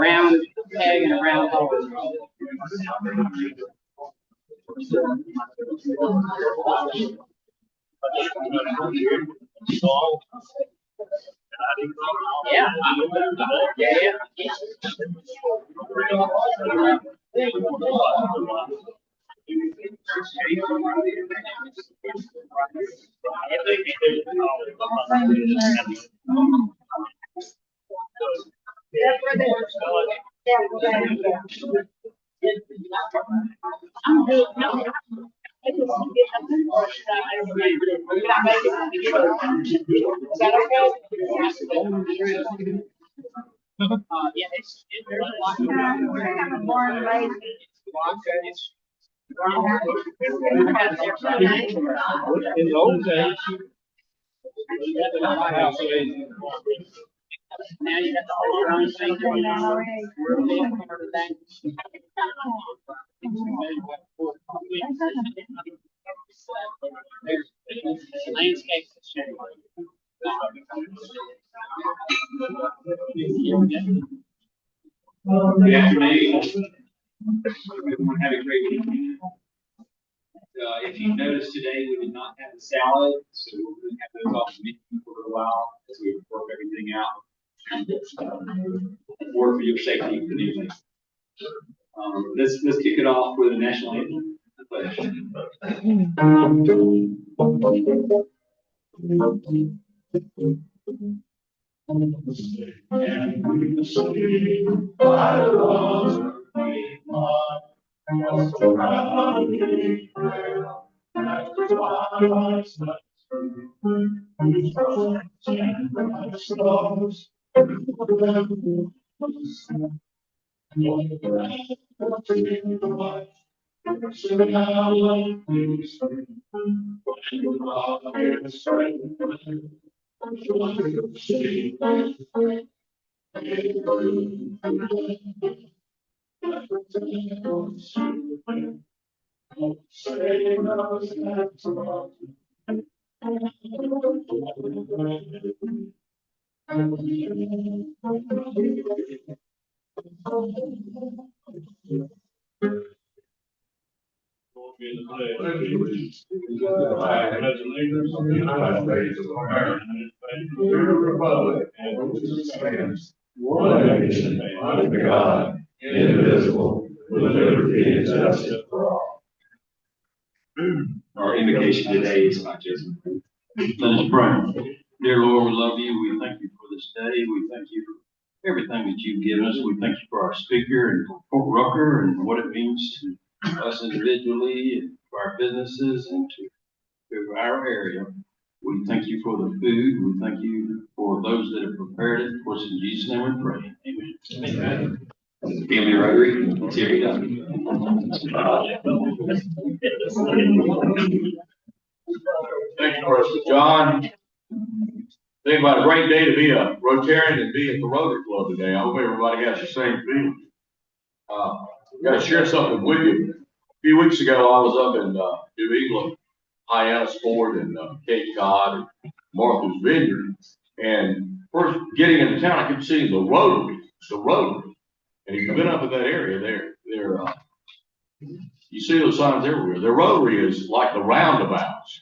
Round peg and a round hole. Yeah. In those days, now you got the whole round thing going on. Landscape has changed. Good afternoon. Everyone have a great evening. If you noticed today, we did not have a salad, so we're going to have those off the menu for a while as we work everything out. For your safety for the evening. Let's kick it off with a national anthem. One nation under God, indivisible, with liberty and justice for all. Our invocation today is by Jason. Let us pray. Dear Lord, we love you. We thank you for this day. We thank you for everything that you've given us. We thank you for our speaker and for Fort Rucker and what it means to us individually and for our businesses and to our area. We thank you for the food. We thank you for those that have prepared it. For us in Jesus' name we pray. Amen. Amen. Family Rotary, Terry Dothan. Thank you, Pastor John. Think about a great day to be a Rotarian and be at the Rotary Club today. I hope everybody has the same feeling. Got to share something with you. A few weeks ago, I was up in New England, Hyannisport, and Cape Cod, and Martha's Vineyard. And first getting into town, I could see the Rotary. And if you've been up in that area, they're you see those signs everywhere. The Rotary is like the roundabouts.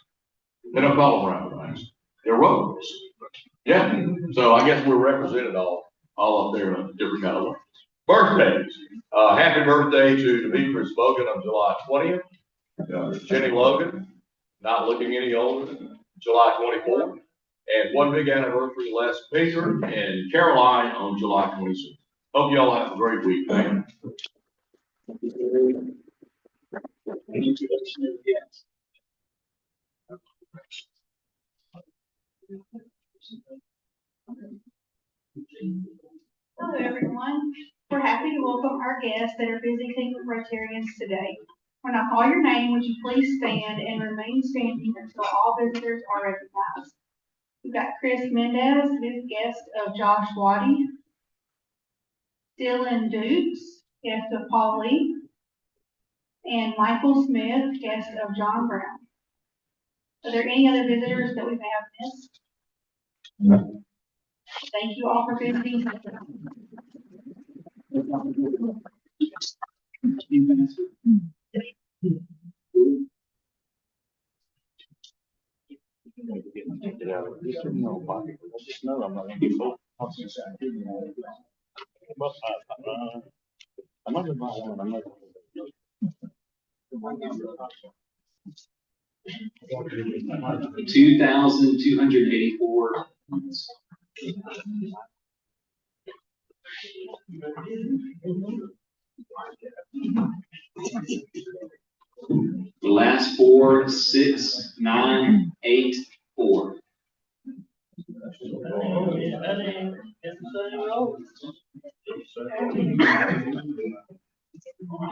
They don't call them roundabouts. They're rotaries. Yeah. So I guess we're represented all up there in a different kind of way. Birthdays. Happy birthday to Demetrius Logan on July 20th. Jenny Logan, not looking any older than July 24th. And one big anniversary, Les Pinker and Caroline on July 26th. Hope you all have a great week. Thank you. Hello, everyone. We're happy to welcome our guests that are visiting Rotarians today. When I call your name, would you please stand and remain standing until all visitors are recognized? We've got Chris Mendez, who's guest of Josh Waddy. Dylan Dukes, guest of Paul Lee. And Michael Smith, guest of John Brown. Are there any other visitors that we may have missed? Thank you all for visiting. $2,284. The last four, 6984.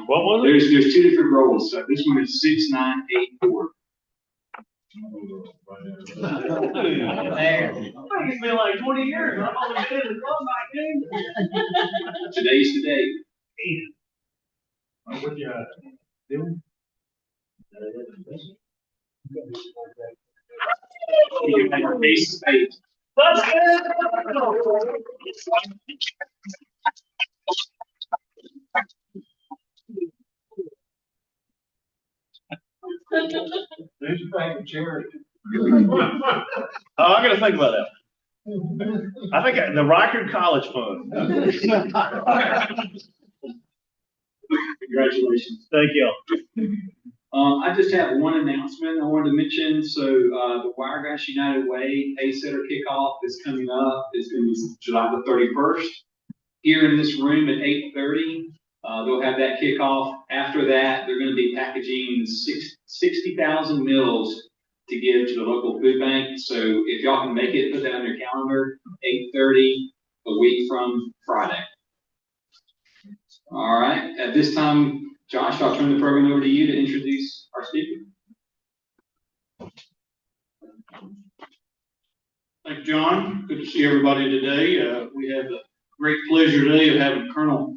What was There's two different rolls. So this one is 6984. It's been like 20 years. I've only been in the club game. Today's the day. What you doing? You can make a face to face. There's your bag of cherry. Oh, I gotta think about that. I think the Riker College Fund. Congratulations. Thank you. I just have one announcement I wanted to mention. So the Wiregrass United Way Paysetter kickoff is coming up. It's going to be July the 31st here in this room at 8:30. They'll have that kickoff. After that, they're going to be packaging 60,000 meals to give to the local food bank. So if y'all can make it, put that on your calendar. 8:30 a week from Friday. All right. At this time, Josh, I'll turn the program over to you to introduce our speaker. Thank you, John. Good to see everybody today. We have the great pleasure today of having Colonel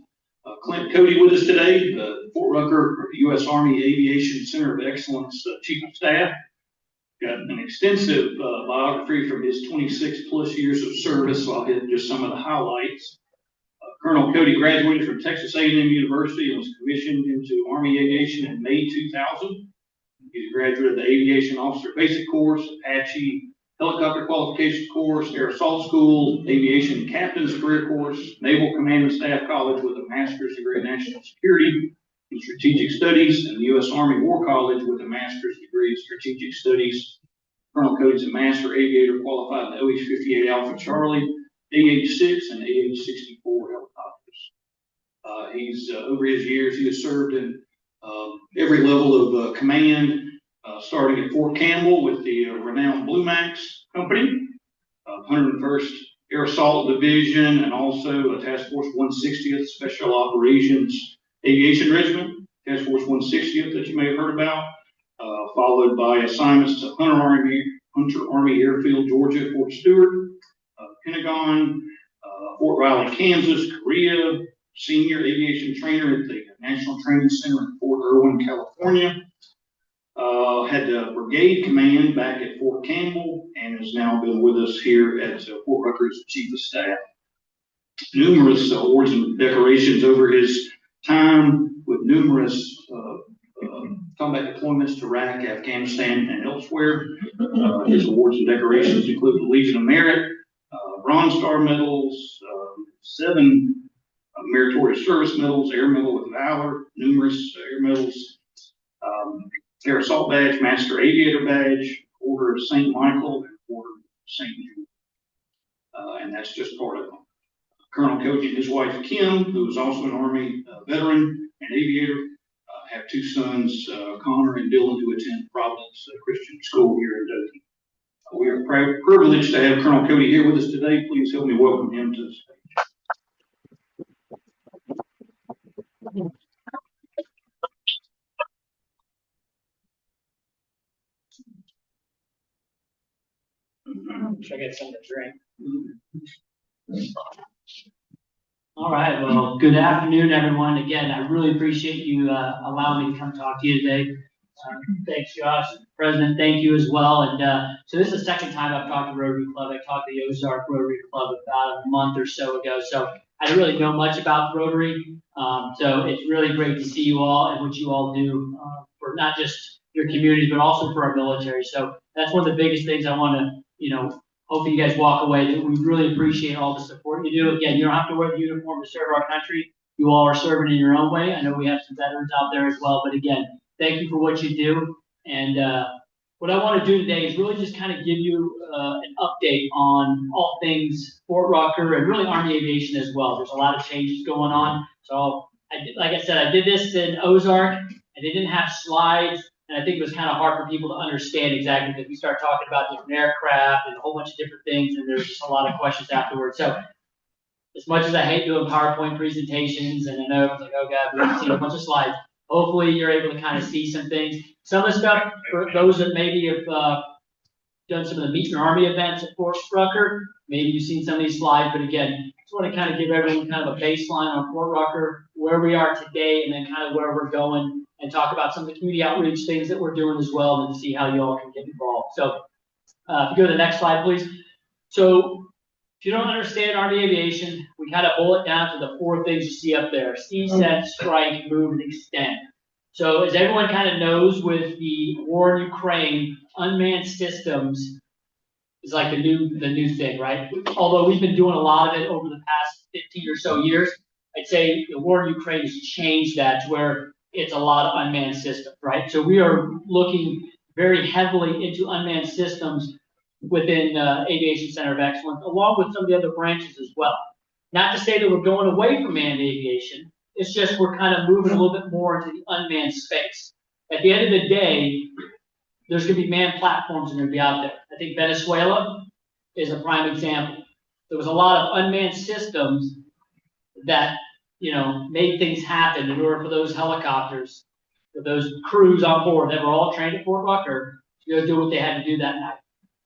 Clint Cody with us today, the Fort Rucker U.S. Army Aviation Center of Excellence Chief of Staff. Got an extensive biography from his 26 plus years of service, so I'll hit just some of the highlights. Colonel Cody graduated from Texas A&M University and was commissioned into Army Aviation in May 2000. He's a graduate of the Aviation Officer Basic Course, Apache Helicopter Qualification Course, Air Assault School, Aviation Captain's Career Course, Naval Command and Staff College with a Master's degree in National Security and Strategic Studies, and the U.S. Army War College with a Master's degree in Strategic Studies. Colonel Cody is a Master Aviator qualified in OH-58 Alpha Charlie, AH-6, and AH-64 helicopters. He's over his years, he has served in every level of command, starting at Fort Campbell with the renowned Blue Max Company, 101st Air Assault Division, and also a Task Force 160th Special Operations Aviation Regiment, Task Force 160th that you may have heard about, followed by assignments to Hunter Army Airfield, Georgia, Fort Stewart, Pentagon, Fort Riley, Kansas, Korea, Senior Aviation Trainer at the National Training Center in Fort Irwin, California. Had the brigade command back at Fort Campbell and has now been with us here at Fort Rucker as Chief of Staff. Numerous awards and decorations over his time with numerous combat deployments to Iraq, Afghanistan, and elsewhere. His awards and decorations include the Legion of Merit, Bronze Star medals, 7 meritorious service medals, Air Medal with Valor, numerous air medals, Air Assault Badge, Master Aviator Badge, Order of St. Michael, and Order of St. Jude. And that's just part of them. Colonel Cody and his wife Kim, who is also an Army veteran and aviator, have 2 sons, Connor and Dylan, who attend Providence Christian School here in Dothan. We are privileged to have Colonel Cody here with us today. Please help me welcome him to the stage. Should I get something to drink? All right. Well, good afternoon, everyone. Again, I really appreciate you allowing me to come talk to you today. Thanks, Josh. President, thank you as well. And so this is the second time I've talked to Rotary Club. I talked to the Ozark Rotary Club about a month or so ago. So I didn't really know much about Rotary. So it's really great to see you all and what you all do for not just your communities, but also for our military. So that's one of the biggest things I want to, hopefully you guys walk away that we really appreciate all the support you do. Again, you don't have to wear the uniform to serve our country. You all are serving in your own way. I know we have some veterans out there as well, but again, thank you for what you do. And what I want to do today is really just kind of give you an update on all things Fort Rucker and really Army Aviation as well. There's a lot of changes going on. So, like I said, I did this in Ozark, and they didn't have slides, and I think it was kind of hard for people to understand exactly because we start talking about different aircraft and a whole bunch of different things, and there's just a lot of questions afterwards. So, as much as I hate doing PowerPoint presentations, and I know it's like, oh God, we have to see a bunch of slides, hopefully you're able to kind of see some things. Some of the stuff, for those that maybe have done some of the Meeting Army events at Fort Rucker, maybe you've seen some of these slides, but again, just want to kind of give everyone kind of a baseline on Fort Rucker, where we are today, and then kind of where we're going, and talk about some of the community outreach things that we're doing as well, and see how you all can get involved. So if you go to the next slide, please. So if you don't understand Army Aviation, we kind of boil it down to the 4 things you see up there: see, set, strike, move, and extend. So as everyone kind of knows, with the war in Ukraine, unmanned systems is like the new thing, right? Although we've been doing a lot of it over the past 15 or so years, I'd say the war in Ukraine has changed that to where it's a lot of unmanned systems, right? So we are looking very heavily into unmanned systems within Aviation Center of Excellence, along with some of the other branches as well. Not to say that we're going away from manned aviation, it's just we're kind of moving a little bit more into the unmanned space. At the end of the day, there's going to be manned platforms that are going to be out there. I think Venezuela is a prime example. There was a lot of unmanned systems that, made things happen in order for those helicopters, for those crews on board that were all trained at Fort Rucker to go do what they had to do that night.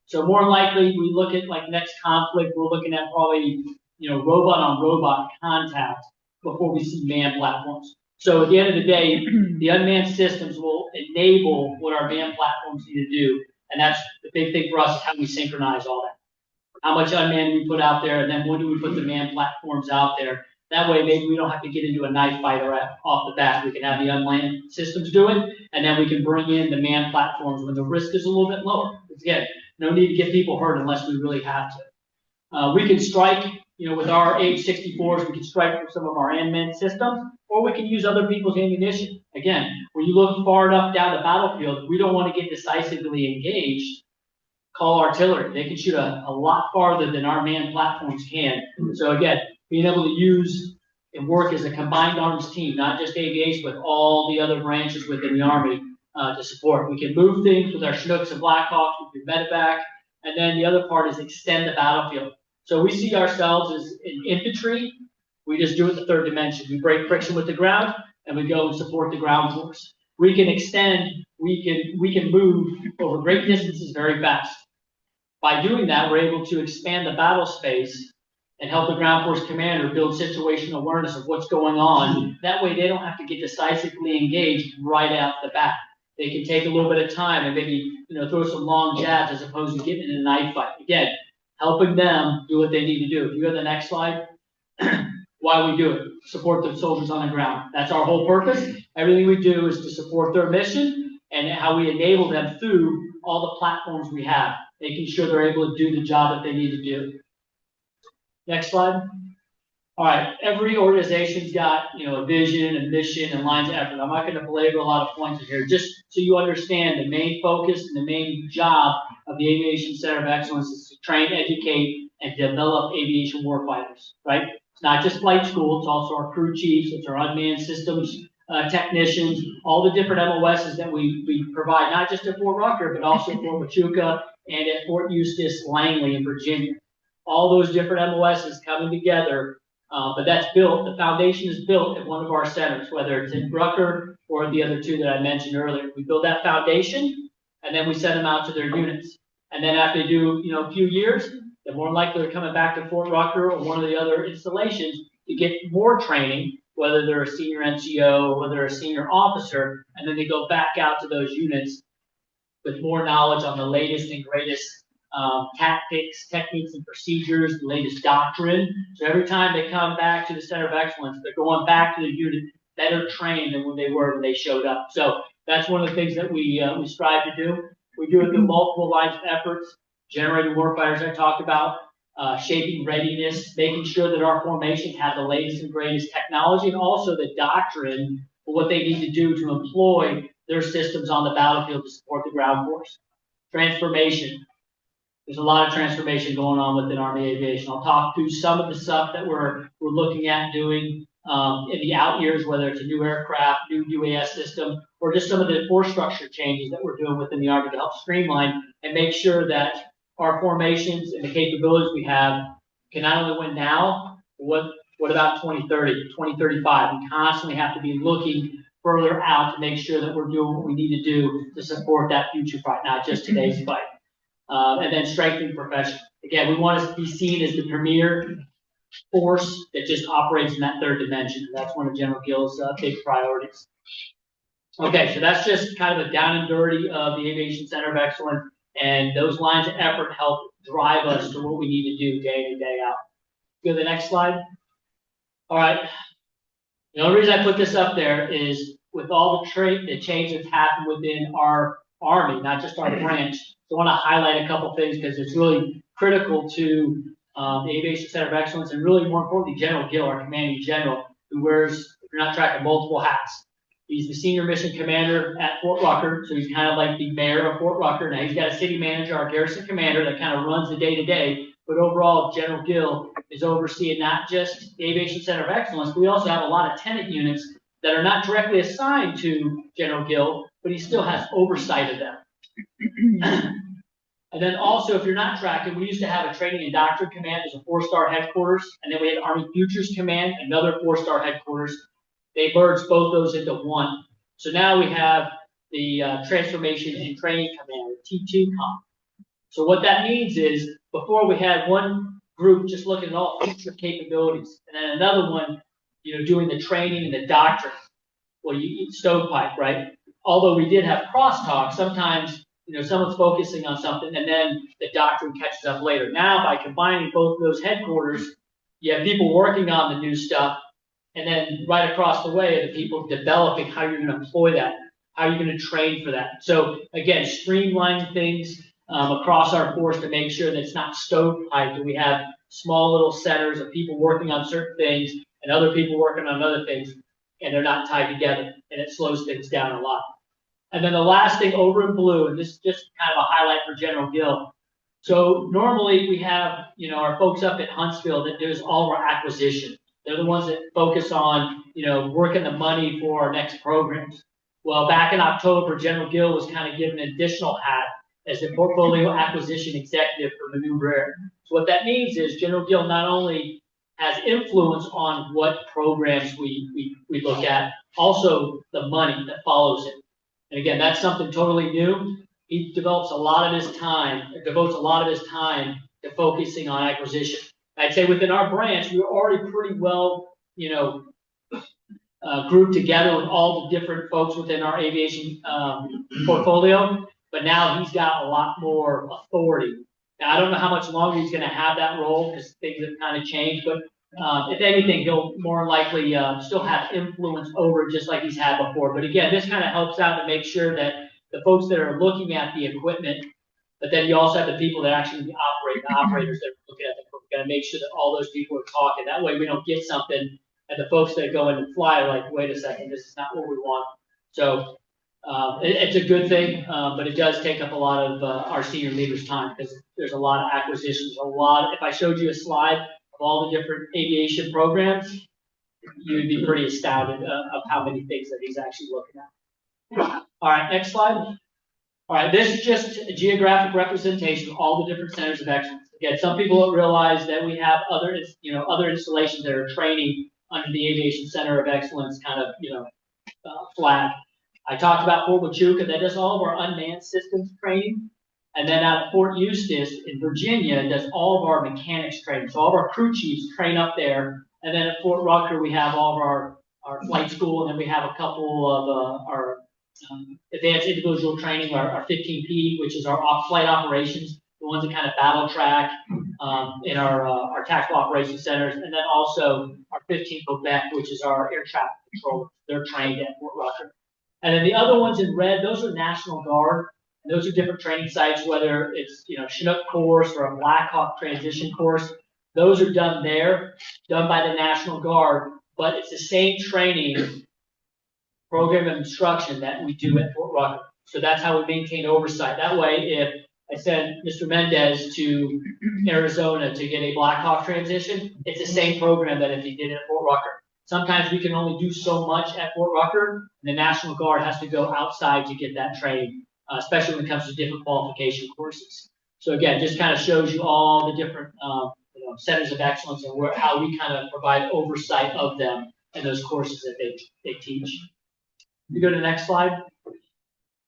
So more likely, we look at like next conflict, we're looking at probably, robot on robot contact before we see manned platforms. So at the end of the day, the unmanned systems will enable what our manned platforms need to do. And that's the big thing for us, is how we synchronize all that. How much unmanned we put out there, and then when do we put the manned platforms out there? That way, maybe we don't have to get into a knife fight off the bat. We can have the unmanned systems do it, and then we can bring in the manned platforms when the risk is a little bit lower. Again, no need to get people hurt unless we really have to. We can strike, with our H-64s, we can strike with some of our unmanned systems, or we can use other people's ammunition. Again, when you look far enough down the battlefield, we don't want to get decisively engaged. Call artillery. They can shoot a lot farther than our manned platforms can. So again, being able to use and work as a combined arms team, not just aviation, but all the other branches within the Army to support. We can move things with our Chinooks and Blackhawks, we can medevac, and then the other part is extend the battlefield. So we see ourselves as in infantry. We just do it in the 3rd dimension. We break friction with the ground, and we go and support the ground force. We can extend, we can move over great distances very fast. By doing that, we're able to expand the battle space and help the ground force commander build situational awareness of what's going on. That way they don't have to get decisively engaged right out the bat. They can take a little bit of time and maybe, throw some long jabs as opposed to getting in a knife fight. Again, helping them do what they need to do. If you go to the next slide, why we do it, support the soldiers on the ground. That's our whole purpose. Everything we do is to support their mission and how we enable them through all the platforms we have, making sure they're able to do the job that they need to do. Next slide. All right, every organization's got, a vision and mission and lines of effort. I'm not going to belabor a lot of points here, just so you understand the main focus and the main job of the Aviation Center of Excellence is to train, educate, and develop aviation warfighters, right? It's not just flight school, it's also our crew chiefs, it's our unmanned systems technicians, all the different MOSs that we provide, not just at Fort Rucker, but also at Fort Huachuca and at Fort Eustis, Langley in Virginia. All those different MOSs coming together, but that's built, the foundation is built at one of our centers, whether it's in Rucker or the other 2 that I mentioned earlier. We build that foundation, and then we send them out to their units. And then after they do, a few years, they're more likely they're coming back to Fort Rucker or one of the other installations to get more training, whether they're a senior NCO, whether they're a senior officer, and then they go back out to those units with more knowledge on the latest and greatest tactics, techniques, and procedures, the latest doctrine. So every time they come back to the Center of Excellence, they're going back to the unit better trained than when they were when they showed up. So that's one of the things that we strive to do. We do it through multiple lines of efforts, generating warfighters I talked about, shaping readiness, making sure that our formations have the latest and greatest technology, and also the doctrine for what they need to do to employ their systems on the battlefield to support the ground force. Transformation. There's a lot of transformation going on within Army Aviation. I'll talk through some of the stuff that we're looking at doing in the out years, whether it's a new aircraft, new UAS system, or just some of the force structure changes that we're doing within the Army to help streamline and make sure that our formations and the capabilities we have can not only win now, but what about 2030, 2035? We constantly have to be looking further out to make sure that we're doing what we need to do to support that future fight, not just today's fight. And then strengthening profession. Again, we want to be seen as the premier force that just operates in that third dimension. That's one of General Gill's big priorities. Okay, so that's just kind of a down and dirty of the Aviation Center of Excellence, and those lines of effort help drive us to what we need to do day in and day out. Go to the next slide. All right. The only reason I put this up there is with all the change that's happened within our Army, not just our branch. So I want to highlight a couple things because it's really critical to the Aviation Center of Excellence, and really more importantly, General Gill, our commanding general, who wears, if you're not tracking, multiple hats. He's the senior mission commander at Fort Rucker, so he's kind of like the mayor of Fort Rucker. Now he's got a city manager, our garrison commander, that kind of runs the day-to-day. But overall, General Gill is overseeing not just the Aviation Center of Excellence, but we also have a lot of tenant units that are not directly assigned to General Gill, but he still has oversight of them. And then also, if you're not tracking, we used to have a training and doctrine command as a 4-star headquarters, and then we had Army Futures Command, another 4-star headquarters. They merged both those into one. So now we have the Transformation and Training Command, T2COM. So what that means is, before we had one group just looking at all future capabilities, and then another one, doing the training and the doctrine. Well, you eat stovepipe, right? Although we did have crosstalk, sometimes someone's focusing on something and then the doctrine catches up later. Now, by combining both of those headquarters, you have people working on the new stuff, and then right across the way are the people developing how you're going to employ that, how you're going to train for that. So again, streamlining things across our force to make sure that it's not stovepipe, and we have small little centers of people working on certain things and other people working on other things, and they're not tied together, and it slows things down a lot. And then the last thing over in blue, and this is just kind of a highlight for General Gill. So normally we have, our folks up at Huntsville that does all of our acquisition. They're the ones that focus on, working the money for our next programs. Well, back in October, General Gill was kind of given an additional hat as the portfolio acquisition executive for Maneuver Air. So what that means is General Gill not only has influence on what programs we look at, also the money that follows it. And again, that's something totally new. He devotes a lot of his time to focusing on acquisition. I'd say within our branch, we were already pretty well, grouped together with all the different folks within our aviation portfolio. But now he's got a lot more authority. Now, I don't know how much longer he's going to have that role because things have kind of changed. But if anything, he'll more likely still have influence over it just like he's had before. But again, this kind of helps out to make sure that the folks that are looking at the equipment, but then you also have the people that actually operate, the operators that are looking at the equipment. Got to make sure that all those people are talking. That way we don't get something and the folks that go in and fly are like, wait a second, this is not what we want. So it's a good thing, but it does take up a lot of our senior leaders' time because there's a lot of acquisitions, if I showed you a slide of all the different aviation programs, you'd be pretty astounded of how many things that he's actually looking at. All right, next slide. All right, this is just a geographic representation of all the different centers of excellence. Again, some people don't realize that we have other installations that are training under the Aviation Center of Excellence kind of, flag. I talked about Fort Huachuca, that does all of our unmanned systems training. And then out of Fort Eustis in Virginia, does all of our mechanics training. So all of our crew chiefs train up there. And then at Fort Rucker, we have all of our our flight school, and then we have a couple of our advanced individual training, our 15P, which is our flight operations, the ones that kind of battle track in our tactical operations centers, and then also our 15 Quebec, which is our air traffic controllers. They're trained at Fort Rucker. And then the other ones in red, those are National Guard. And those are different training sites, whether it's Chinook course or a Black Hawk transition course. Those are done there, done by the National Guard, but it's the same training program of instruction that we do at Fort Rucker. So that's how we maintain oversight. That way, if I send Mr. Mendez to Arizona to get a Black Hawk transition, it's the same program that if he did it at Fort Rucker. Sometimes we can only do so much at Fort Rucker, and the National Guard has to go outside to get that training, especially when it comes to different qualification courses. So again, just kind of shows you all the different centers of excellence and how we kind of provide oversight of them and those courses that they teach. You go to the next slide.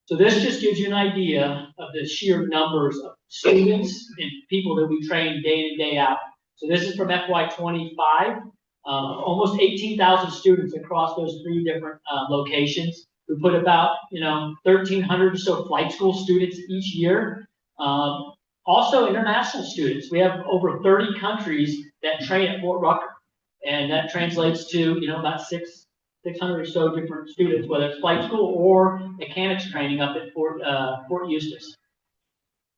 So this just gives you an idea of the sheer numbers of students and people that we train day in and day out. So this is from FY25, almost 18,000 students across those 3 different locations. We put about 1,300 or so flight school students each year. Also international students. We have over 30 countries that train at Fort Rucker, and that translates to about 600 or so different students, whether it's flight school or mechanics training up at Fort Eustis.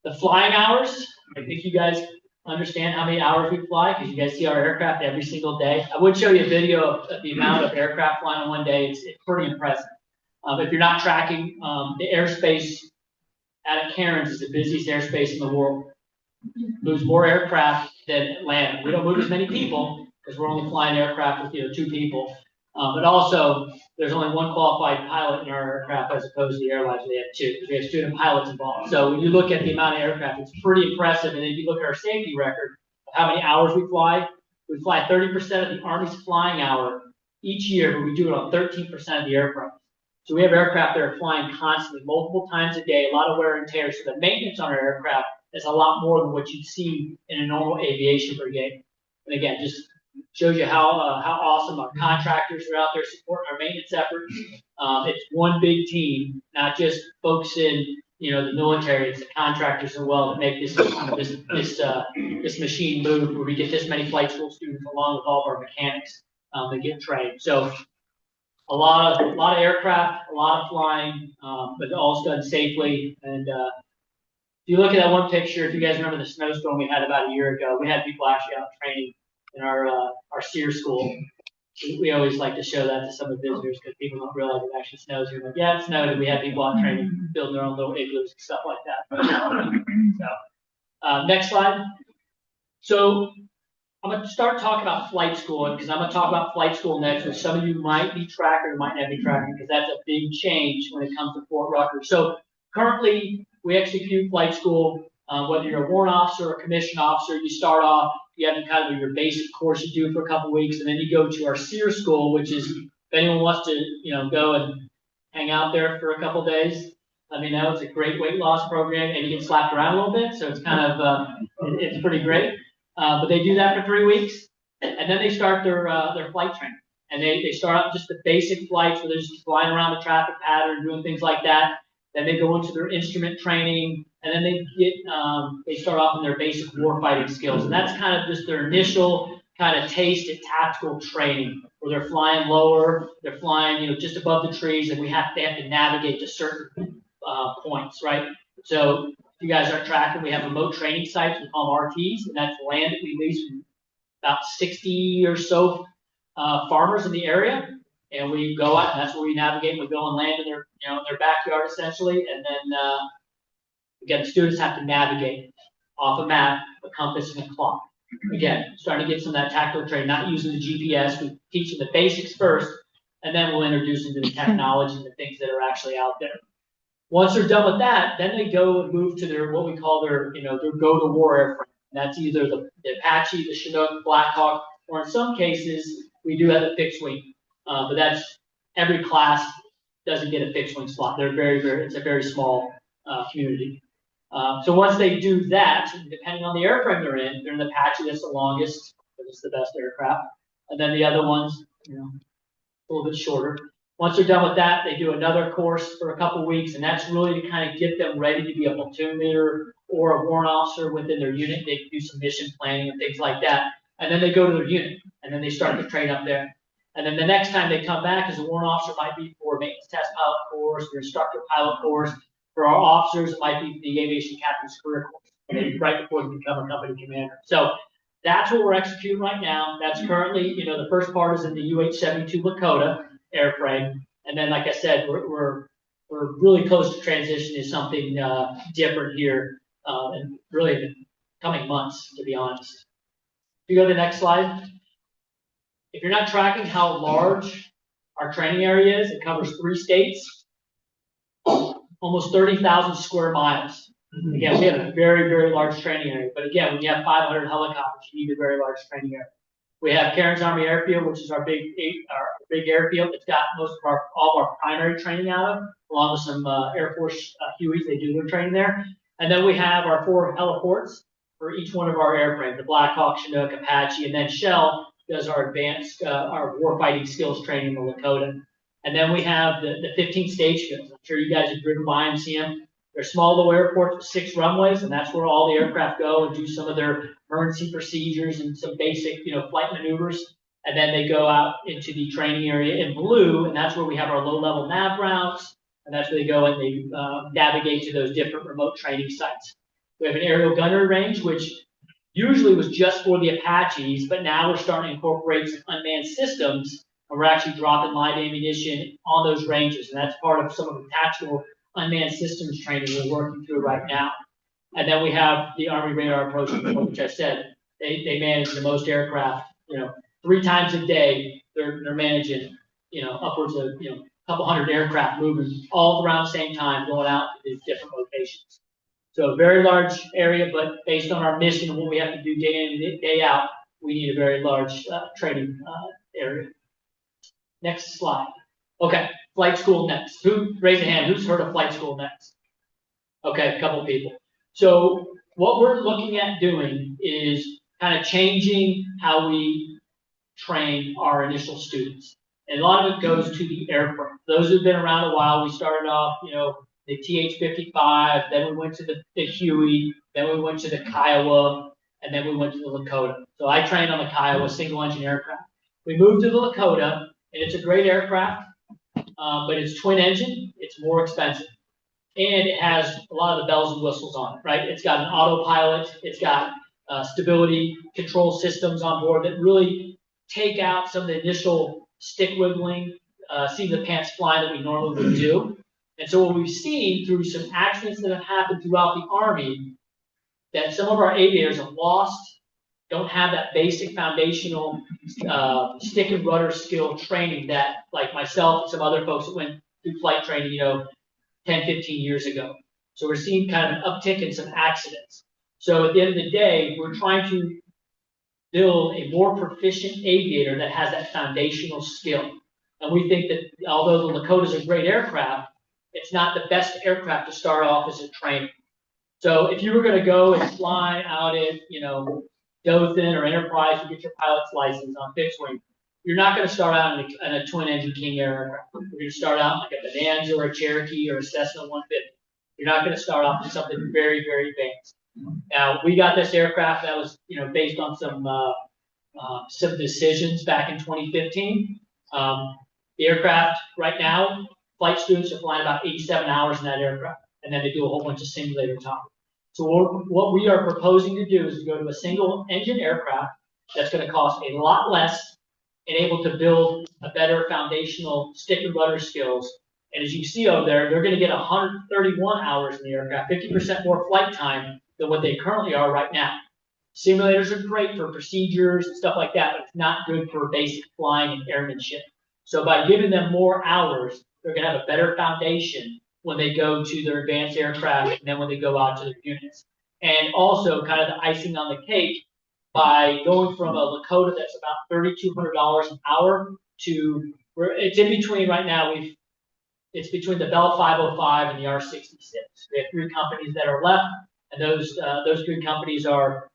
The flying hours, I think you guys understand how many hours we fly because you guys see our aircraft every single day. I would show you a video of the amount of aircraft flying on one day. It's pretty impressive. If you're not tracking, the airspace out of Cairns is the busiest airspace in the world. Moves more aircraft than Atlanta. We don't move as many people because we're only flying aircraft with 2 people. But also, there's only 1 qualified pilot in our aircraft as opposed to the airlines. We have 2 because we have student pilots involved. So when you look at the amount of aircraft, it's pretty impressive. And if you look at our safety record, how many hours we fly 30% of the Army's flying hour each year, but we do it on 13% of the aircraft. So we have aircraft that are flying constantly, multiple times a day, a lot of wear and tear. So the maintenance on our aircraft is a lot more than what you'd see in a normal aviation brigade. And again, just shows you how awesome our contractors are out there supporting our maintenance efforts. It's one big team, not just folks in the military. It's the contractors as well that make this machine move, where we get this many flight school students along with all of our mechanics that get trained. So a lot of aircraft, a lot of flying, but all done safely. And if you look at that one picture, if you guys remember the snowstorm we had about a year ago, we had people actually out training in our SEER school. We always like to show that to some of the visitors because people don't realize it actually snows here. Like, yeah, it snowed, and we had people out training, building their own little igloos and stuff like that. So, next slide. So I'm going to start talking about flight school, because I'm going to talk about flight school next, which some of you might be tracking or might not be tracking, because that's a big change when it comes to Fort Rucker. So currently, we execute flight school, whether you're a warrant officer or a commissioned officer. You start off, you have kind of your basic course you do for a couple weeks, and then you go to our SEER school, which is, if anyone wants to, go and hang out there for a couple days, let me know. It's a great weight loss program, and you get slapped around a little bit, so it's kind of, it's pretty great. But they do that for 3 weeks, and then they start their flight training. And they start out just the basic flights where they're just flying around the traffic pattern, doing things like that. Then they go into their instrument training, and then they start off in their basic warfighting skills. And that's kind of just their initial kind of taste at tactical training, where they're flying lower, they're flying just above the trees, and they have to navigate to certain points, right? So if you guys aren't tracking, we have remote training sites, we call them RTs, and that's land that we lease from about 60 or so farmers in the area. And we go out, and that's where we navigate. We go and land in their backyard essentially, and then again, the students have to navigate off a map, a compass, and a clock. Again, starting to get some of that tactical training, not using the GPS. We teach them the basics first, and then we'll introduce them to the technology and the things that are actually out there. Once they're done with that, then they go and move to their what we call their go-to-war airframe. And that's either the Apache, the Chinook, Black Hawk, or in some cases we do have a fixed wing. But that's every class doesn't get a fixed wing slot. They're it's a very small community. So once they do that, depending on the airframe they're in the Apache, that's the longest, but it's the best aircraft. And then the other ones, a little bit shorter. Once they're done with that, they do another course for a couple weeks, and that's really to kind of get them ready to be a platoon leader or a warrant officer within their unit. They can do some mission planning and things like that. And then they go to their unit, and then they start to train up there. And then the next time they come back as a warrant officer might be for a maintenance test pilot course or instructor pilot course. For our officers, it might be the aviation captain's career course, maybe right before they become a company commander. So that's what we're executing right now. That's currently, the first part is in the UH-72 Lakota airframe. And then, like I said, we're really close to transition to something different here, and really in the coming months, to be honest. If you go to the next slide. If you're not tracking how large our training area is, it covers 3 states, almost 30,000 square miles. Again, we have a very, very large training area. But again, when you have 500 helicopters, you need a very large training area. We have Cairns Army Airfield, which is our big airfield. It's got all of our primary training out of, along with some Air Force Hueys. They do their training there. And then we have our 4 heliports for each one of our airframes: the Black Hawk, Chinook, Apache, and then Shell does our advanced, our warfighting skills training in the Lakota. And then we have the 15 stage fields. I'm sure you guys have driven by and seen them. They're small little airports with 6 runways, and that's where all the aircraft go and do some of their emergency procedures and some basic, flight maneuvers. And then they go out into the training area in blue, and that's where we have our low-level nav routes, and that's where they go and they navigate to those different remote training sites. We have an aerial gunnery range, which usually was just for the Apaches, but now we're starting to incorporate some unmanned systems, and we're actually dropping live ammunition on those ranges, and that's part of some of the tactical unmanned systems training we're working through right now. And then we have the Army Radar Approach Control, which I said, they manage the most aircraft, 3 times a day, they're managing, upwards of, a couple hundred aircraft moving all around the same time, going out to these different locations. So a very large area, but based on our mission and what we have to do day in and day out, we need a very large training area. Next slide. Okay, flight school next. Raise a hand, who's heard of flight school next? Okay, a couple of people. So what we're looking at doing is kind of changing how we train our initial students. And a lot of it goes to the airframe. Those who've been around a while, we started off, the TH-55, then we went to the Huey, then we went to the Kiowa, and then we went to the Lakota. So I trained on the Kiowa, single engine aircraft. We moved to the Lakota, and it's a great aircraft, but it's twin engine, it's more expensive. And it has a lot of the bells and whistles on it, right? It's got an autopilot, it's got stability control systems on board that really take out some of the initial stick wiggling, seat of the pants flying that we normally would do. And so what we've seen through some accidents that have happened throughout the Army, that some of our aviators have lost, don't have that basic foundational stick and rudder skill training that, like myself and some other folks that went through flight training, 10, 15 years ago. So we're seeing kind of an uptick in some accidents. So at the end of the day, we're trying to build a more proficient aviator that has that foundational skill. And we think that although the Lakota is a great aircraft, it's not the best aircraft to start off as a trainer. So if you were going to go and fly out at, Dothan or Enterprise and get your pilot's license on fixed wing, you're not going to start out in a twin engine King Air aircraft. You're going to start out like a Bonanza or a Cherokee or a Cessna 150. You're not going to start off with something very, very advanced. Now, we got this aircraft that was, based on some decisions back in 2015. The aircraft right now, flight students are flying about 87 hours in that aircraft, and then they do a whole bunch of simulator time. So what we are proposing to do is to go to a single engine aircraft that's going to cost a lot less and able to build a better foundational stick and rudder skills. And as you see over there, they're going to get 131 hours in the aircraft, 50% more flight time than what they currently are right now. Simulators are great for procedures and stuff like that, but it's not good for basic flying and airmanship. So by giving them more hours, they're going to have a better foundation when they go to their advanced aircraft and then when they go out to their units. And also kind of the icing on the cake, by going from a Lakota that's about $3,200 an hour to, it's in between right now, it's between the Bell 505 and the R66. We have 3 companies that are left, and those 3 companies are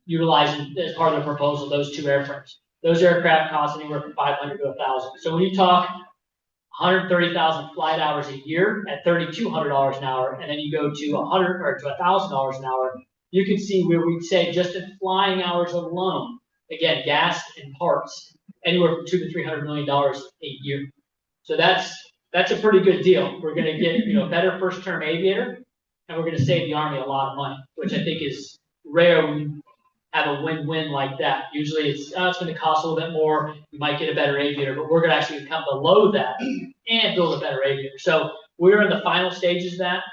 utilizing, as part of the proposal, those 2 airframes. Those aircraft cost anywhere from 500 to 1,000. So when you talk 130,000 flight hours a year at $3,200 an hour, and then you go to 100 or to $1,000 an hour, you can see where we'd say just in flying hours alone, again, gas and parts, anywhere from $200 to $300 million a year. So that's a pretty good deal. We're going to get a better first term aviator, and we're going to save the Army a lot of money, which I think is rare when you have a win-win like that. Usually it's going to cost a little bit more. You might get a better aviator, but we're going to actually come below that and build a better aviator. So we're in the final stages of that,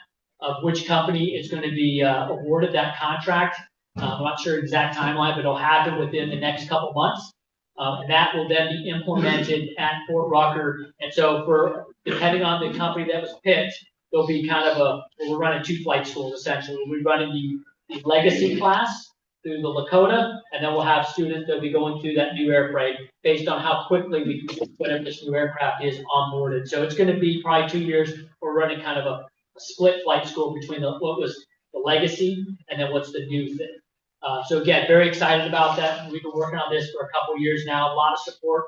of which company is going to be awarded that contract. I'm not sure exact timeline, but it'll happen within the next couple months. And that will then be implemented at Fort Rucker. And so depending on the company that was picked, there'll be kind of we're running 2 flight schools essentially. We'll be running the legacy class through the Lakota, and then we'll have students that'll be going through that new airframe based on how quickly we can whatever this new aircraft is onboarded. So it's going to be probably 2 years. We're running kind of a split flight school between what was the legacy and then what's the new thing. So again, very excited about that. We've been working on this for a couple years now. A lot of support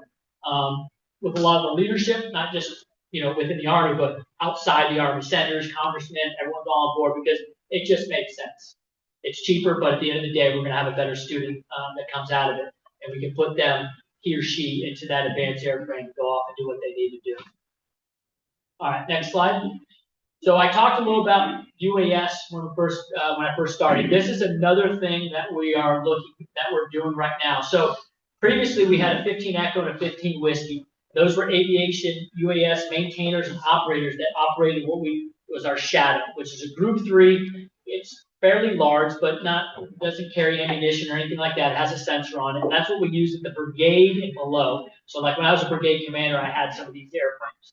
with a lot of the leadership, not just within the Army, but outside the Army, senators, congressmen, everyone's all on board because it just makes sense. It's cheaper, but at the end of the day, we're going to have a better student that comes out of it, and we can put them, he or she, into that advanced airframe to go off and do what they need to do. All right, next slide. So I talked a little about UAS when I first started. This is another thing that we're doing right now. So previously we had a 15 Echo and a 15 Whiskey. Those were aviation UAS maintainers and operators that operated what was our Shadow, which is a Group 3. It's fairly large, but doesn't carry ammunition or anything like that. It has a sensor on it. And that's what we use at the brigade and below. So like when I was a brigade commander, I had some of these airplanes.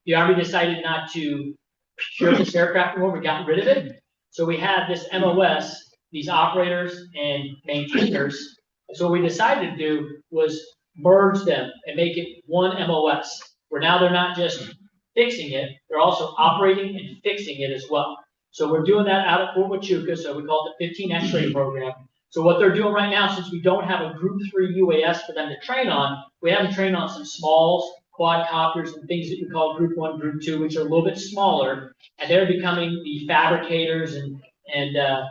The Army decided not to procure this aircraft anymore. We got rid of it. So we had this MOS, these operators and maintainers. And so what we decided to do was merge them and make it one MOS, where now they're not just fixing it, they're also operating and fixing it as well. So we're doing that out at Fort Huachuca, so we call it the 15 X-ray program. So what they're doing right now, since we don't have a Group 3 UAS for them to train on, we have them train on some smalls, quadcopters, and things that we call Group 1, Group 2, which are a little bit smaller, and they're becoming the fabricators and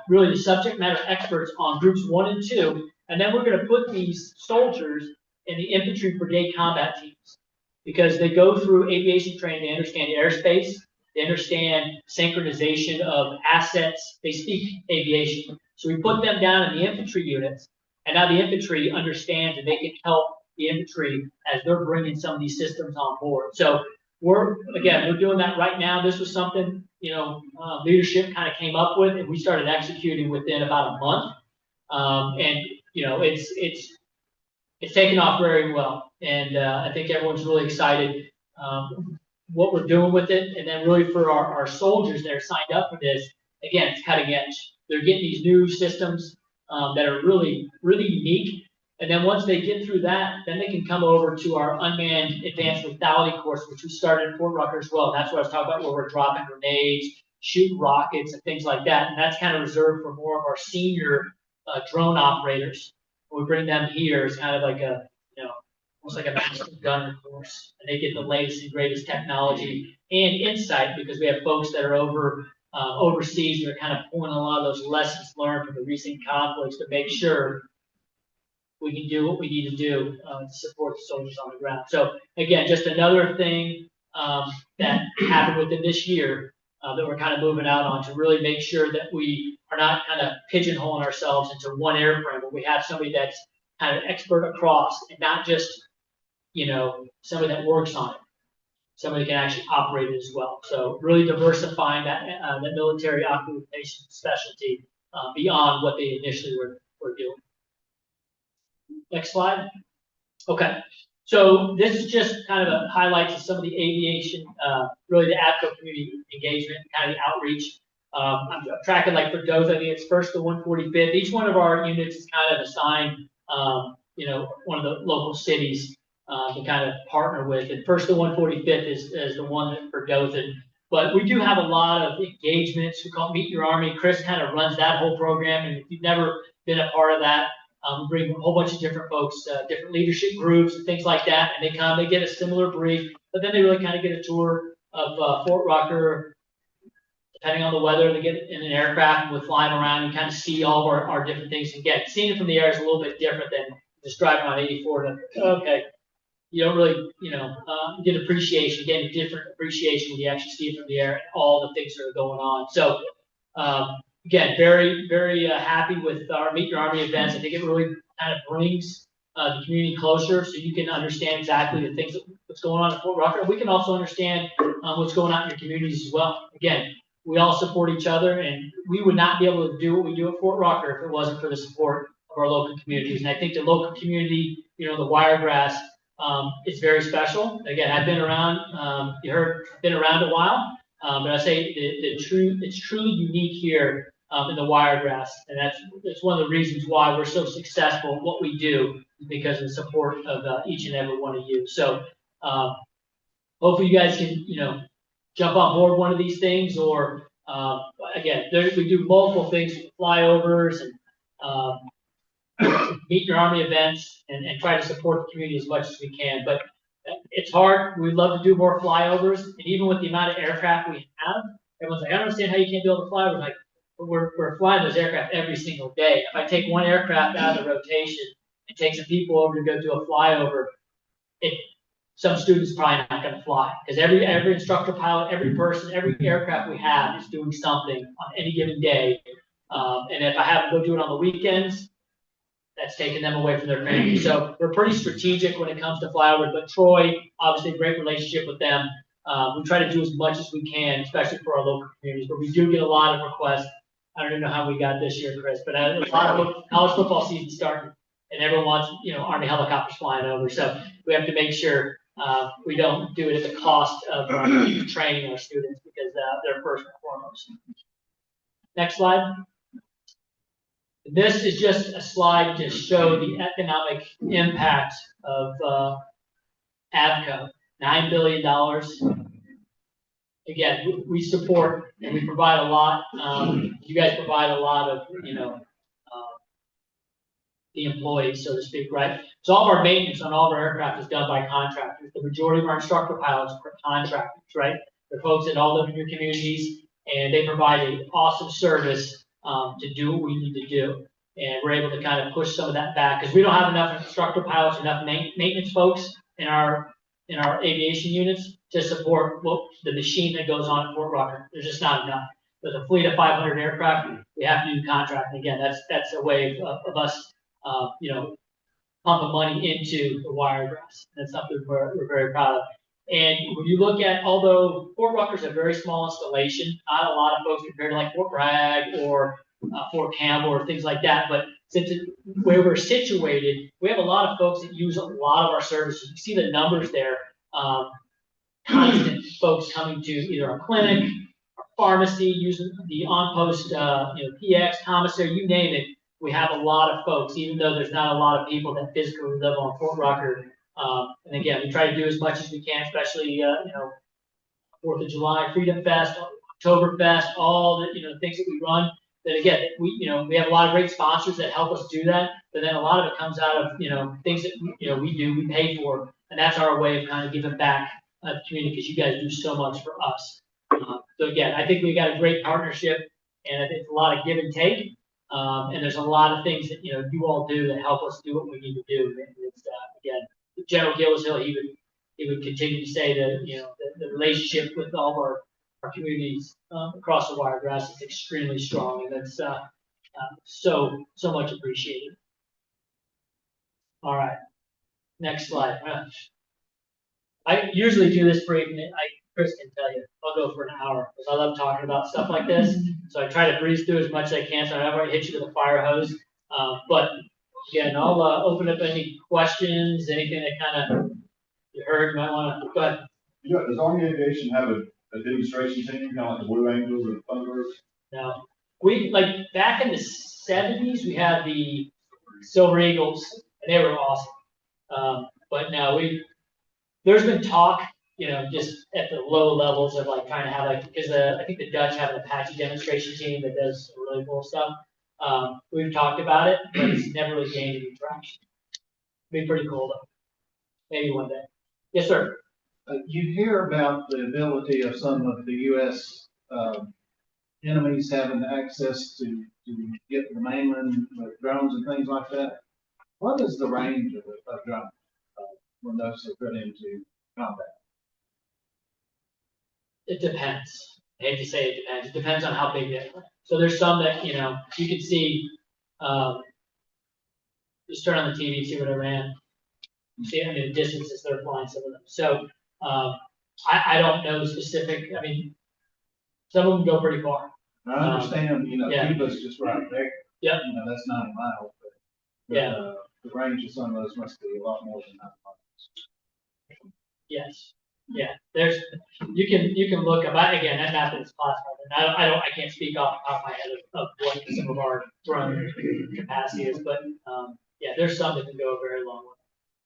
really the subject matter experts on Groups 1 and 2. And then we're going to put these soldiers in the infantry brigade combat teams because they go through aviation training, they understand airspace, they understand synchronization of assets, they speak aviation. So we put them down in the infantry units, and now the infantry understands and they can help the infantry as they're bringing some of these systems on board. So we're doing that right now. This was something, leadership kind of came up with, and we started executing within about a month. It's taken off very well, and I think everyone's really excited what we're doing with it. And then really for our soldiers that are signed up for this, again, it's cutting edge. They're getting these new systems that are really, really unique. And then once they get through that, then they can come over to our unmanned advanced lethality course, which we started in Fort Rucker as well. And that's what I was talking about, where we're dropping grenades, shooting rockets, and things like that. And that's kind of reserved for more of our senior drone operators. We bring them here as kind of like almost like a master gunner course. And they get the latest and greatest technology and insight because we have folks that are overseas that are kind of pulling a lot of those lessons learned from the recent conflicts to make sure we can do what we need to do to support the soldiers on the ground. So again, just another thing that happened within this year that we're kind of moving out on to really make sure that we are not kind of pigeonholing ourselves into one airframe, but we have somebody that's kind of expert across and not just, somebody that works on it. Somebody can actually operate it as well. So really diversifying that military occupation specialty beyond what they initially were doing. Next slide. Okay. So this is just kind of a highlights of some of the aviation, really the APCO community engagement, kind of the outreach. I'm tracking like for Dothan, I think it's first to 145th. Each one of our units is kind of assigned, one of the local cities to kind of partner with. And first to 145th is the one that for Dothan. But we do have a lot of engagements. We call it Meet Your Army. Chris kind of runs that whole program. And if you've never been a part of that, We bring a whole bunch of different folks, different leadership groups and things like that, and they get a similar brief, but then they really kind of get a tour of Fort Rucker. Depending on the weather, they get in an aircraft and we're flying around and kind of see all of our different things. Again, seeing it from the air is a little bit different than just driving on 84 and okay, you don't really, get appreciation, get a different appreciation when you actually see it from the air and all the things that are going on. So, again, very, very happy with our Meet Your Army events. I think it really kind of brings the community closer so you can understand exactly the things that's going on in Fort Rucker. We can also understand what's going on in your communities as well. Again, we all support each other, and we would not be able to do what we do at Fort Rucker if it wasn't for the support of our local communities. And I think the local community, the Wiregrass, it's very special. Again, I've been around, been around a while, but I say it's truly unique here in the Wiregrass, and that's one of the reasons why we're so successful in what we do, because of the support of each and every one of you. So hopefully you guys can, jump on board one of these things, or again, we do multiple things, flyovers and Meet Your Army events, and try to support the community as much as we can. But it's hard. We'd love to do more flyovers, and even with the amount of aircraft we have, everyone's like, I don't understand how you can't do all the flyovers. Like, we're flying those aircraft every single day. If I take one aircraft out of the rotation and take some people over to go do a flyover, some students probably not going to fly, because every instructor pilot, every person, every aircraft we have is doing something on any given day. And if I have to go do it on the weekends, that's taking them away from their family. So we're pretty strategic when it comes to flyovers. But Troy, obviously, a great relationship with them. We try to do as much as we can, especially for our local communities. But we do get a lot of requests. I don't even know how we got this year, Chris, but a lot of college football season starting, and everyone wants, Army helicopters flying over. So we have to make sure we don't do it at the cost of training our students, because they're first and foremost. Next slide. This is just a slide to show the economic impact of AVCO, $9 billion. Again, we support and we provide a lot. You guys provide a lot of, the employees, so to speak, right? So all of our maintenance on all of our aircraft is done by contractors. The majority of our instructor pilots are contractors, right? They're folks that all live in your communities, and they provide an awesome service to do what we need to do. And we're able to kind of push some of that back, because we don't have enough instructor pilots, enough maintenance folks in our aviation units to support the machine that goes on at Fort Rucker. There's just not enough. With a fleet of 500 aircraft, we have to do contracting. Again, that's a way of us, pumping money into the Wiregrass. That's something we're very proud of. And when you look at, although Fort Rucker's a very small installation, not a lot of folks compared to like Fort Bragg or Fort Campbell or things like that, but since where we're situated, we have a lot of folks that use a lot of our services. You see the numbers there. Constant folks coming to either our clinic, our pharmacy, using the on-post, PX, commissary, you name it. We have a lot of folks, even though there's not a lot of people that physically live on Fort Rucker. And again, we try to do as much as we can, especially, 4th of July, Freedom Fest, Oktoberfest, all the, things that we run. That again, we have a lot of great sponsors that help us do that, but then a lot of it comes out of, things that, we pay for. And that's our way of kind of giving back to the community, because you guys do so much for us. So again, I think we got a great partnership, and I think it's a lot of give and take. And there's a lot of things that, you all do that help us do what we need to do. And it's, again, General Gillishill, he would continue to say that, the relationship with all of our communities across the Wiregrass is extremely strong, and that's so much appreciated. All right, next slide. I usually do this brief, and Chris can tell you, I'll go for an hour, because I love talking about stuff like this. So I try to breeze through as much as I can, so I don't want to hit you with a fire hose. But again, I'll open up any questions, anything that kind of you heard, you might want to, go ahead. Does Army Aviation have a demonstration team, kind of like the Blue Angels or the Thunderbirds? No. We, back in the 70s, we had the Silver Eagles, and they were awesome. But no, there's been talk, just at the low levels of trying to have because I think the Dutch have an Apache demonstration team that does really cool stuff. We've talked about it, but it's never really gained any traction. Be pretty cool though. Maybe one day. Yes, sir. You hear about the ability of some of the U.S. Enemies having access to get to the mainland with drones and things like that. What is the range of a drone when those are put into combat? It depends. I hate to say it depends. It depends on how big they are. So there's some that, you can see, just turn on the TV and see what I ran. See, the distances they're flying, some of them. So, I don't know specific, some of them go pretty far. I understand, yeah. Cuba's just right there. Yep. That's 90 miles, but Yeah. The range of some of those must be a lot more than 90 miles. Yes. Yeah. You can look up, again, that map is classified. And I can't speak off the top of my head of what some of our drone capacity is, but, yeah, there's some that can go a very long way.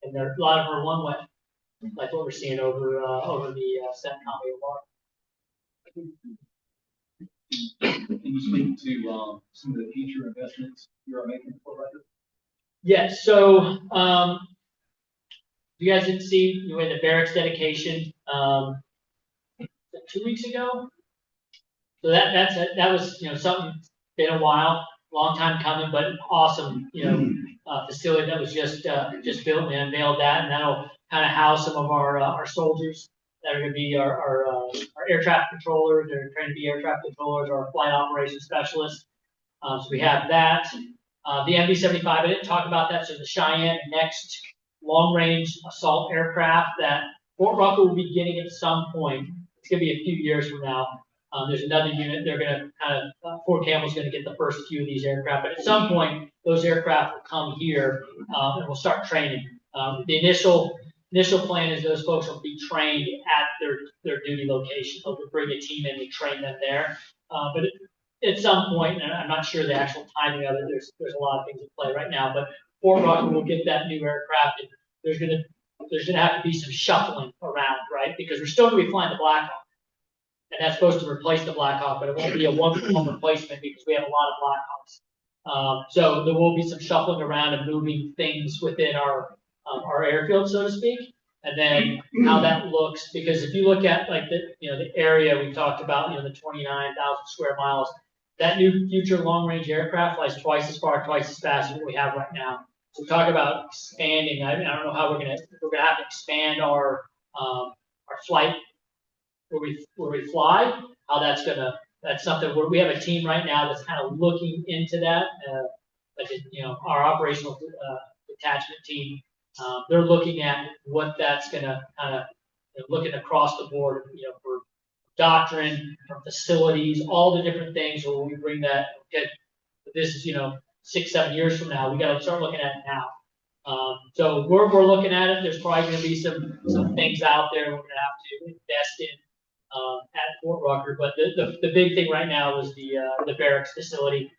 And there, a lot of them are one way, like what we're seeing over the CENTCOM AOR. Can you speak to some of the future investments you are making for record? Yes. So, you guys didn't see we had the barracks dedication 2 weeks ago. So that was something been a while, long time coming, but awesome facility that was just built and unveiled that, and that'll kind of house some of our soldiers that are going to be our air traffic controllers. They're trained to be air traffic controllers, our flight operations specialists. So we have that. The MV-75, I didn't talk about that. So the Cheyenne next long-range assault aircraft that Fort Rucker will be getting at some point. It's going to be a few years from now. There's another unit. They're going to Fort Campbell's going to get the first few of these aircraft. But at some point, those aircraft will come here and we'll start training. The initial plan is those folks will be trained at their duty location. They'll bring a team in to train them there. But at some point, and I'm not sure the actual timing of it, there's a lot of things at play right now, but Fort Rucker will get that new aircraft, and there's gonna have to be some shuffling around, right? Because we're still gonna be flying the Black Hawk, and that's supposed to replace the Black Hawk, but it won't be a one-for-one replacement because we have a lot of Black Hawks. So there will be some shuffling around and moving things within our airfield, so to speak, and then how that looks. Because if you look at like the area we talked about, the 29,000 square miles, that new future long-range aircraft flies twice as far, twice as fast as what we have right now. So talk about expanding. I don't know how we're gonna have to expand our flight where we fly. How that's something where we have a team right now that's kind of looking into that. Our operational detachment team. They're looking at what that's gonna kind of looking across the board. For doctrine, from facilities, all the different things where we bring that. Okay, this is 6-7 years from now. We got to start looking at it now. So we're looking at it. There's probably going to be some things out there we're going to have to invest in at Fort Rucker. But the big thing right now is the barracks facility,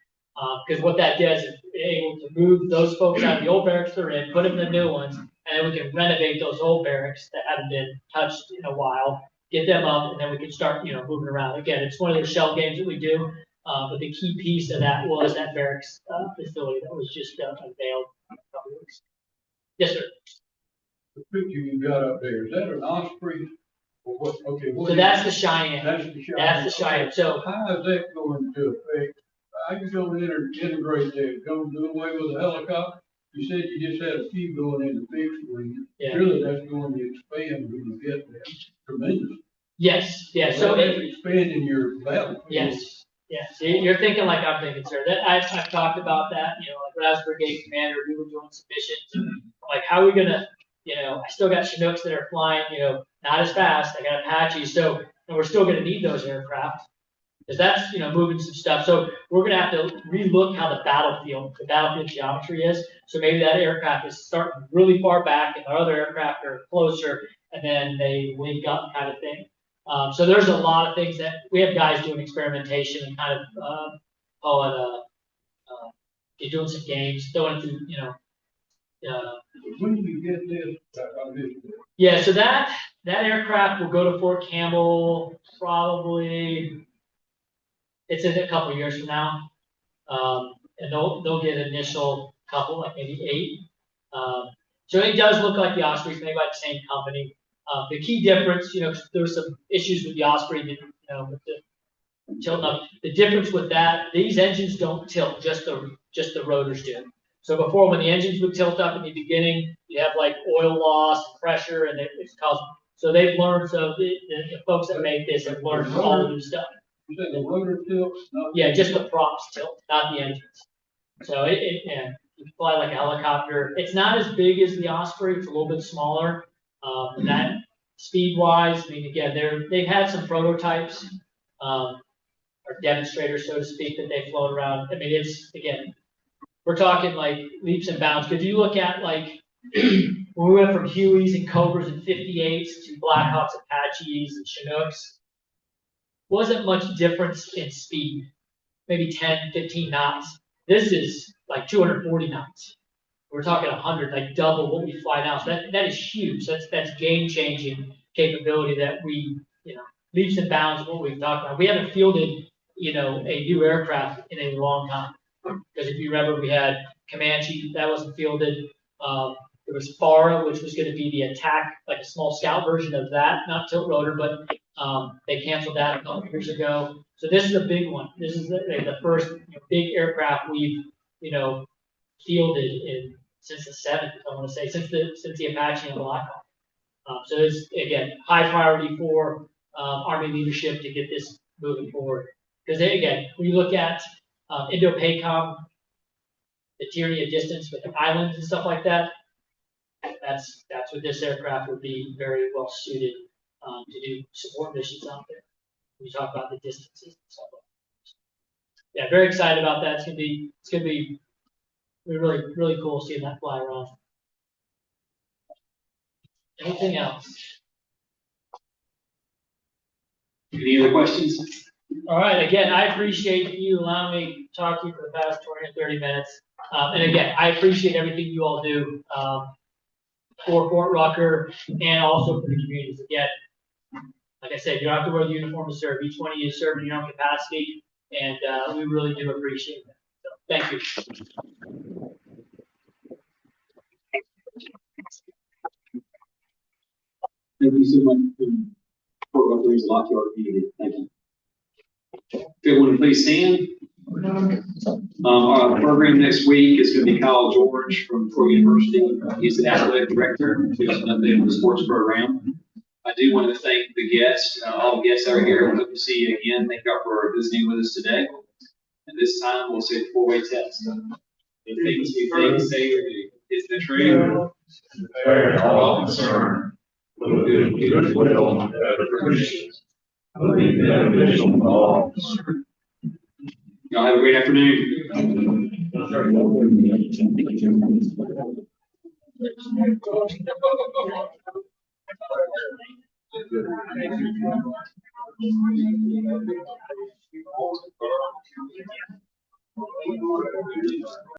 because what that does is able to move those folks out of the old barracks they're in, put them in the new ones, and then we can renovate those old barracks that haven't been touched in a while. Get them up, and then we can start, moving around. Again, it's one of those shell games that we do, but the key piece of that was that barracks facility that was just unveiled a couple of weeks. Yes, sir. The picture you got up there, is that an Osprey? Or what? Okay. So that's the Cheyenne. That's the Cheyenne. That's the Cheyenne. So how is that going to affect? I just don't integrate that. Don't do away with the helicopter. You said you just had a few going in the fixed wing. Yeah. Really, that's going to expand when you get there tremendously. Yes. Yeah. So that's expanding your battlefield. Yes. Yes. You're thinking like I'm thinking, sir. That I've talked about that. Like when I was brigade commander, we were doing some missions. Like, how are we gonna? I still got Chinooks that are flying. Not as fast. I got Apaches. So, and we're still gonna need those aircraft. Because that's moving some stuff. So we're going to have to relook how the battlefield geometry is. So maybe that aircraft is starting really far back, and our other aircraft are closer, and then they link up, kind of thing. So there's a lot of things that we have guys doing experimentation and kind of doing some games, throwing through When do you get this? Yeah, so that aircraft will go to Fort Campbell probably. It's in a couple of years from now. and they'll get an initial couple, like maybe 8. So it does look like the Osprey's made by the same company. The key difference, 'cause there's some issues with the Osprey, with the tilting up. The difference with that, these engines don't tilt, just the rotors do. So before, when the engines would tilt up in the beginning, you have like oil loss, pressure, and it's caused. So they've learned. So the folks that make this have learned all the new stuff. You said the rotor tilts, not. Yeah, just the props tilt, not the engines. So and you can fly like a helicopter. It's not as big as the Osprey. It's a little bit smaller. That speed wise, I mean, again, they've had some prototypes, or demonstrators, so to speak, that they've flown around. I mean, we're talking like leaps and bounds. Because you look at like when we went from Hueys and Cobras and 58s to Blackhawks, Apaches, and Chinooks, wasn't much difference in speed, maybe 10, 15 knots. This is like 240 knots. We're talking 100, like double what we fly now. So that is huge. That's game-changing capability that we, leaps and bounds of what we've talked about. We haven't fielded, a new aircraft in a long time. Because if you remember, we had Comanche, that wasn't fielded. There was FARA, which was going to be the attack, like a small scout version of that, not tilt rotor, but they canceled that a couple years ago. So this is a big one. This is the first big aircraft we've, fielded since the 70s, I want to say, since the Apache and Blackhawk. So it's, again, high priority for Army leadership to get this moving forward. Because again, when you look at Indo-PACOM, the tyranny of distance with the islands and stuff like that, that's what this aircraft would be very well suited to do support missions out there. When you talk about the distances and stuff like that. Yeah, very excited about that. It's gonna be really, really cool seeing that fly around. Anything else? Any other questions? All right. Again, I appreciate you allowing me to talk to you for the past 20 or 30 minutes. And again, I appreciate everything you all do for Fort Rucker and also for the communities. Again, like I said, you don't have to wear the uniform to serve. Each one of you is serving your own capacity, and we really do appreciate that. So, thank you. Thank you so much for what there's a lot to our community. Thank you. Everyone, please stand. Our program next week is going to be Kyle George from Troy University. He's the athletic director. He's an update on the sports program. I do want to thank the guests, all the guests that are here. We hope to see you again. Thank you for visiting with us today. And this time we'll say the 4-way test. The things you think, say, or do. Is the truth. Fair, all concerned. Will do goodwill and appreciation. Will be beneficial to all. Y'all have a great afternoon.